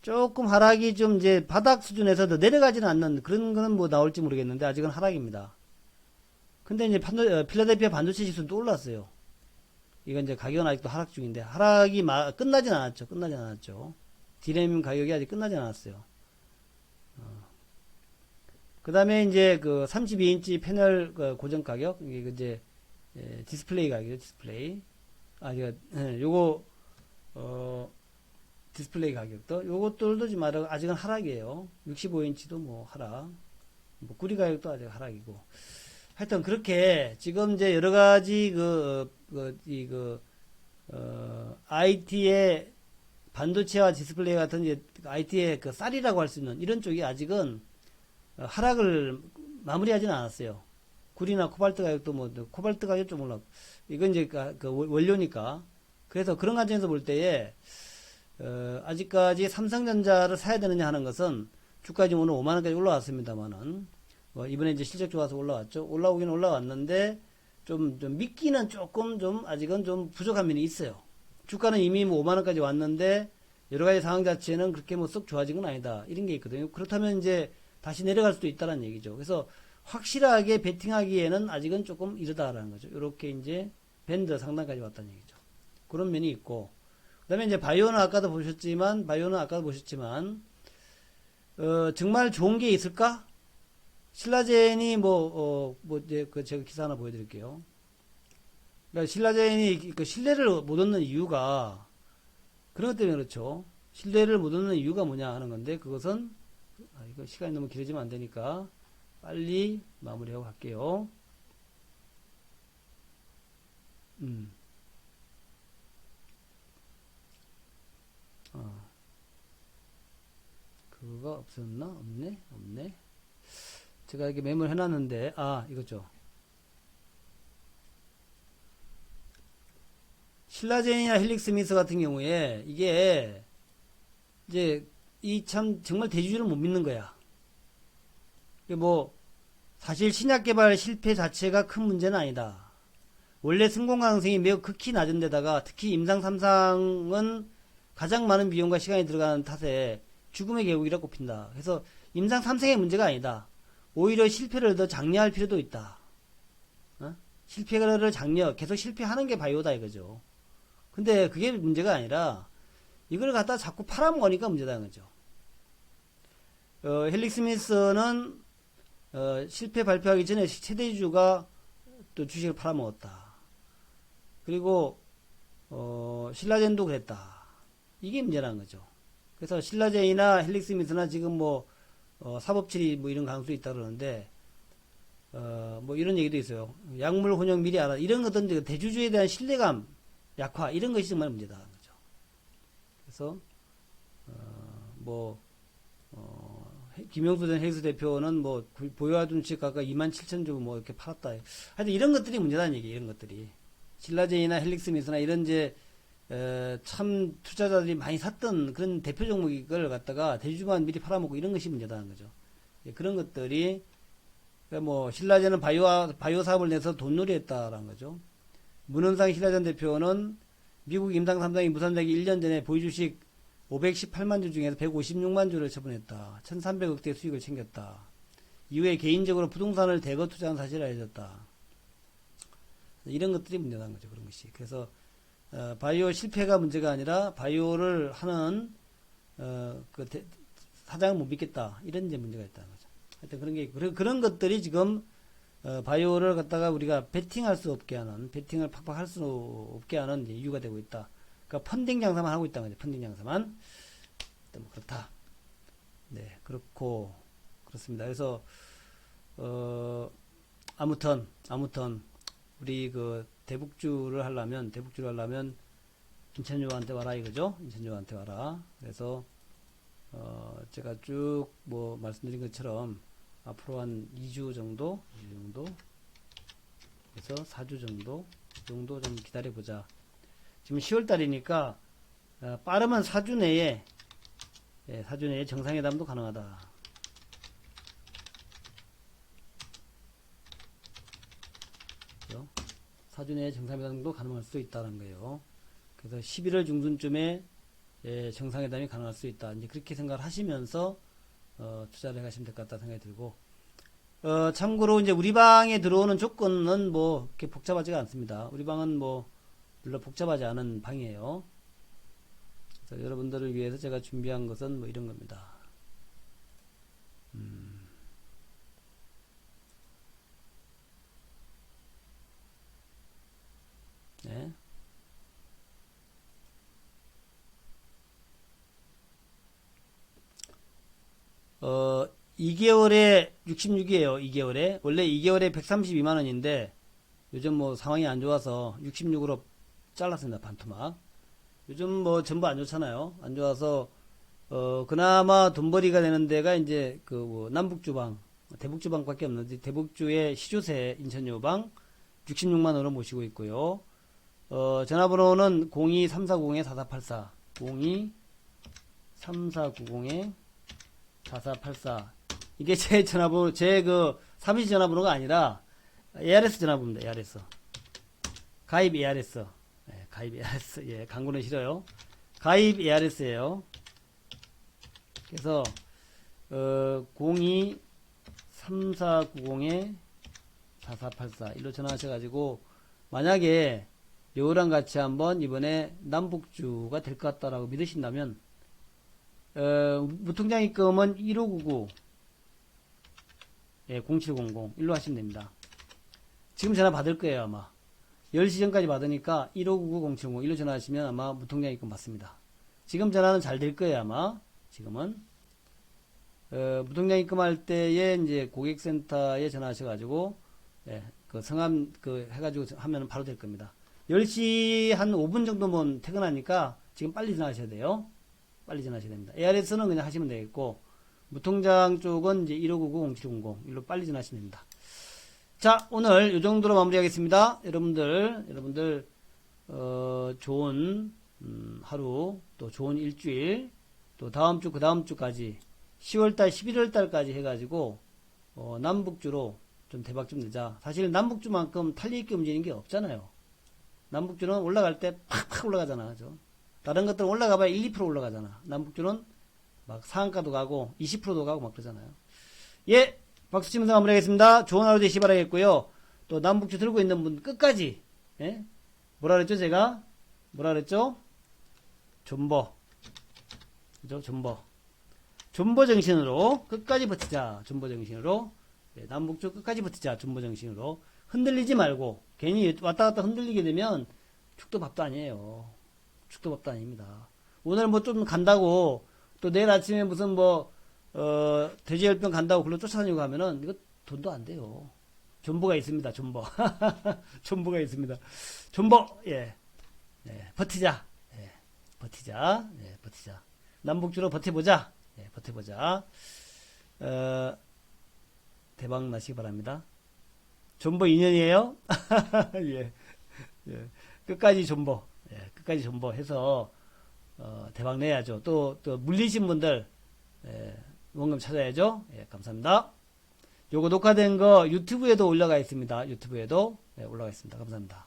조금 하락이 좀 이제 바닥 수준에서 더 내려가지는 않는 그런 거는 뭐 나올지 모르겠는데 아직은 하락입니다. 근데 이제 필라델피아 반도체 지수는 또 올랐어요. 이건 이제 가격은 아직도 하락 중인데, 하락이 끝나진 않았죠. 끝나진 않았죠. 디램 가격이 아직 끝나진 않았어요. 그 다음에 이제 그 32인치 패널 고정 가격, 이게 이제 디스플레이 가격이죠. 디스플레이. 요거 디스플레이 가격도, 요것들도 지금 아직은 하락이에요. 65인치도 뭐 하락, 뭐 구리 가격도 아직 하락이고. 하여튼 그렇게 지금 이제 여러 가지 IT의 반도체와 디스플레이 같은 이제 IT의 그 쌀이라고 할 수 있는 이런 쪽이 아직은 하락을 마무리하지는 않았어요. 구리나 코발트 가격도 뭐 코발트 가격 좀 올랐고, 이건 이제 그 원료니까. 그래서 그런 관점에서 볼 때에 아직까지 삼성전자를 사야 되느냐 하는 것은, 주가 지금 오늘 5만원까지 올라왔습니다만은 이번에 이제 실적 좋아서 올라왔죠. 올라오긴 올라왔는데 좀 믿기는 조금 아직은 좀 부족한 면이 있어요. 주가는 이미 뭐 5만원까지 왔는데 여러 가지 상황 자체는 그렇게 뭐 썩 좋아진 건 아니다, 이런 게 있거든요. 그렇다면 이제 다시 내려갈 수도 있다는 얘기죠. 그래서 확실하게 베팅하기에는 아직은 조금 이르다라는 거죠. 이렇게 이제 밴드 상단까지 왔다는 얘기죠. 그런 면이 있고, 그 다음에 이제 바이오는 아까도 보셨지만 정말 좋은 게 있을까? 신라젠이 제가 기사 하나 보여드릴게요. 그러니까 신라젠이 그 신뢰를 못 얻는 이유가 그런 것 때문에 그렇죠. 신뢰를 못 얻는 이유가 뭐냐 하는 건데, 그것은, 이거 시간이 너무 길어지면 안 되니까 빨리 마무리하고 갈게요. 음. 어. 그거가 없었나? 없네? 없네? 제가 이렇게 메모를 해놨는데, 아, 이거죠. 신라젠이나 헬릭스 미스 같은 경우에, 이게, 이제, 이 참, 정말 대주주를 못 믿는 거야. 이게 뭐, 사실 신약 개발 실패 자체가 큰 문제는 아니다. 원래 성공 가능성이 매우 극히 낮은 데다가, 특히 임상 3상은 가장 많은 비용과 시간이 들어가는 탓에 죽음의 계곡이라 꼽힌다. 그래서 임상 3상의 문제가 아니다. 오히려 실패를 더 장려할 필요도 있다. 어? 실패를 장려, 계속 실패하는 게 바이오다 이거죠. 근데 그게 문제가 아니라 이걸 갖다 자꾸 팔아먹으니까 문제다는 거죠. 헬릭 스미스는 실패 발표하기 전에 최대주주가 또 주식을 팔아먹었다. 그리고 신라젠도 그랬다. 이게 문제라는 거죠. 그래서 신라젠이나 헬릭 스미스나 지금 뭐 사법처리 뭐 이런 가능성이 있다 그러는데 뭐 이런 얘기도 있어요. 약물 혼용 미리 알아. 이런 것들은 대주주에 대한 신뢰감 약화 이런 것이 정말 문제다. 그죠. 그래서 뭐 김영수 전 헬스 대표는 뭐 보유하던 주식 가가 27,000주 뭐 이렇게 팔았다. 하여튼 이런 것들이 문제다는 얘기. 이런 것들이 신라젠이나 헬릭스미스나 이런 이제 참 투자자들이 많이 샀던 그런 대표 종목을 갖다가 대주주만 미리 팔아먹고 이런 것이 문제다는 거죠. 그런 것들이 뭐 신라젠은 바이오 사업을 내서 돈놀이 했다라는 거죠. 문헌상 신라젠 대표는 미국 임상 3상이 무산되기 1년 전에 보유주식 518만 주 중에서 156만 주를 처분했다. 1300억대 수익을 챙겼다. 이후에 개인적으로 부동산을 대거 투자한 사실을 알려졌다. 이런 것들이 문제라는 거죠. 그런 것이. 그래서 바이오 실패가 문제가 아니라 바이오를 하는 사장을 못 믿겠다. 이런 이제 문제가 있다는 거죠. 하여튼 그런 게 그런 것들이 지금 바이오를 갖다가 우리가 베팅할 수 없게 하는, 베팅을 팍팍 할 수 없게 하는 이유가 되고 있다. 그러니까 펀딩 장사만 하고 있다는 거죠. 펀딩 장사만. 뭐 그렇다. 네, 그렇고 그렇습니다. 그래서 아무튼 우리 그 대북주를 하려면 인천요한테 와라 이거죠. 인천요한테 와라. 그래서 제가 쭉 뭐 말씀드린 것처럼 앞으로 한 2주 정도 그래서 4주 정도 좀 기다려 보자. 지금 10월 달이니까 빠르면 4주 내에 4주 내에 정상회담도 가능하다. 4주 내에 정상회담도 가능할 수 있다는 거예요. 그래서 11월 중순쯤에 정상회담이 가능할 수 있다. 이제 그렇게 생각을 하시면서 투자를 해가시면 될 것 같다 생각이 들고 참고로 이제 우리 방에 들어오는 조건은 뭐 그렇게 복잡하지가 않습니다. 우리 방은 뭐 별로 복잡하지 않은 방이에요. 그래서 여러분들을 위해서 제가 준비한 것은 뭐 이런 겁니다. 네. 2개월에 66이에요. 2개월에. 원래 2개월에 132만원인데, 요즘 뭐 상황이 안 좋아서 66으로 잘랐습니다. 반토막. 요즘 뭐 전부 안 좋잖아요. 안 좋아서, 그나마 돈벌이가 되는 데가 이제 뭐 남북주방, 대북주방밖에 없는데, 대북주의 시조세 인천요방 66만원으로 모시고 있고요. 전화번호는 02-340-4484, 02-3490-4484. 이게 제 전화번호, 사무실 전화번호가 아니라 ARS 전화번호입니다. ARS. 가입 ARS. 네, 가입 ARS. 예, 광고는 싫어요. 가입 ARS예요. 그래서 02-3490-4484 일로 전화하셔가지고 만약에 요거랑 같이 한번 이번에 남북주가 될 것 같다라고 믿으신다면 무통장 입금은 1599 0700 일로 하시면 됩니다. 지금 전화 받을 거예요. 아마 10시 전까지 받으니까 1599-0700 일로 전화하시면 아마 무통장 입금 받습니다. 지금 전화는 잘 될 거예요. 아마 지금은 무통장 입금할 때에 이제 고객센터에 전화하셔가지고 그 성함 해가지고 하면 바로 될 겁니다. 10시 한 5분 정도면 퇴근하니까 지금 빨리 지나가셔야 돼요. 빨리 지나가셔야 됩니다. ARS는 그냥 하시면 되겠고, 무통장 쪽은 이제 1599-0700 일로 빨리 지나시면 됩니다. 자, 오늘 이 정도로 마무리하겠습니다. 여러분들 좋은 하루, 또 좋은 일주일, 또 다음 주, 그 다음 주까지 10월달, 11월달까지 해가지고 남북주로 좀 대박 좀 내자. 사실 남북주만큼 탄력 있게 움직이는 게 없잖아요. 남북주는 올라갈 때 팍팍 올라가잖아. 그죠? 다른 것들은 올라가봐야 1, 2% 올라가잖아. 남북주는 막 상한가도 가고 20%도 가고 막 그러잖아요. 예, 박수 치면서 마무리하겠습니다. 좋은 하루 되시기 바라겠고요. 또 남북주 들고 있는 분 끝까지, 예? 뭐라 그랬죠, 제가? 뭐라 그랬죠? 존버. 그죠? 존버 정신으로 끝까지 버티자. 존버 정신으로. 예, 남북주 끝까지 버티자. 존버 정신으로. 흔들리지 말고, 괜히 왔다 갔다 흔들리게 되면 죽도 밥도 아니에요. 죽도 밥도 아닙니다. 오늘 뭐 좀 간다고, 또 내일 아침에 무슨 돼지열병 간다고 글로 쫓아다니고 하면은, 이거 돈도 안 돼요. 존버가 있습니다, 존버. 존버가 있습니다. 존버, 예. 예, 버티자. 예, 버티자. 예, 버티자. 남북주로 버텨보자. 예, 버텨보자. 대박 나시기 바랍니다. 존버 2년이에요? 예, 예. 끝까지 존버. 예, 끝까지 존버 해서, 대박 내야죠. 또 물리신 분들, 예, 원금 찾아야죠. 예, 감사합니다. 요거 녹화된 거 유튜브에도 올라가 있습니다. 유튜브에도, 예, 올라가 있습니다. 감사합니다.